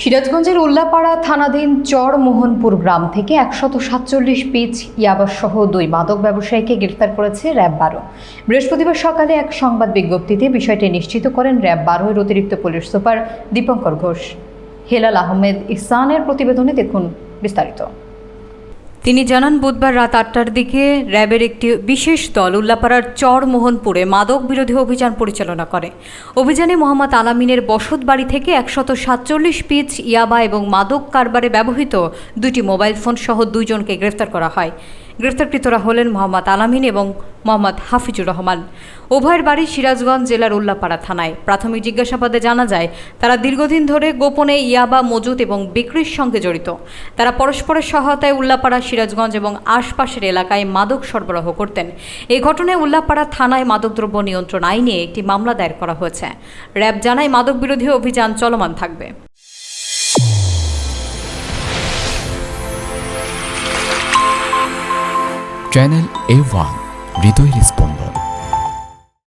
সিরাজগঞ্জের উল্লাপাড়া থানাধীন চরমোহনপুর গ্রাম থেকে ১৪৭ পিচ ইয়াবাসহ ২ মাদক ব্যবসায়ীকে গ্রেফতার করেছে র্যাব-১২। বৃহস্পতিবার সকালে এক সংবাদ বিজ্ঞপ্তিতে বিষয়টি নিশ্চিত করেন র্যাব-১২ অতিরিক্ত পুলিশ সুপার দীপঙ্কর ঘোষ। হেলাল আহমেদ ইহসানের প্রতিবেদনে দেখুন বিস্তারিত। তিনি জানান, বুধবার রাত ৮টার দিকে র্যাবের একটি বিশেষ দল উল্লাপাড়ার চরমোহনপুরে মাদক বিরোধী অভিযান পরিচালনা করে। অভিযানে মোহাম্মদ আলামিনের বসত বাড়ি থেকে ১৪৭ পিচ ইয়াবা এবং মাদক কারবারে ব্যবহৃত ২টি মোবাইল ফোন সহ ২ জনকে গ্রেফতার করা হয়। গ্রেফতারকৃতরা হলেন মোহাম্মদ আলামিন এবং মোহাম্মদ হাফিজুর রহমান। উভয়ের বাড়ি সিরাজগঞ্জ জেলার উল্লাপাড়া থানায়। প্রাথমিক জিজ্ঞাসাবাদে জানা যায়, তারা দীর্ঘদিন ধরে গোপনে ইয়াবা মজুত এবং বিক্রির সঙ্গে জড়িত। তারা পরস্পরের সহায়তায় উল্লাপাড়া, সিরাজগঞ্জ এবং আশপাশের এলাকায় মাদক সরবরাহ করতেন। এই ঘটনায় উল্লাপাড়া থানায় মাদকদ্রব্য নিয়ন্ত্রণ আইনে একটি মামলা দায়ের করা হয়েছে। র্যাব জানায়, মাদক বিরোধী অভিযান চলমান থাকবে। চ্যানেল A1 হৃদয়ের স্পন্দন।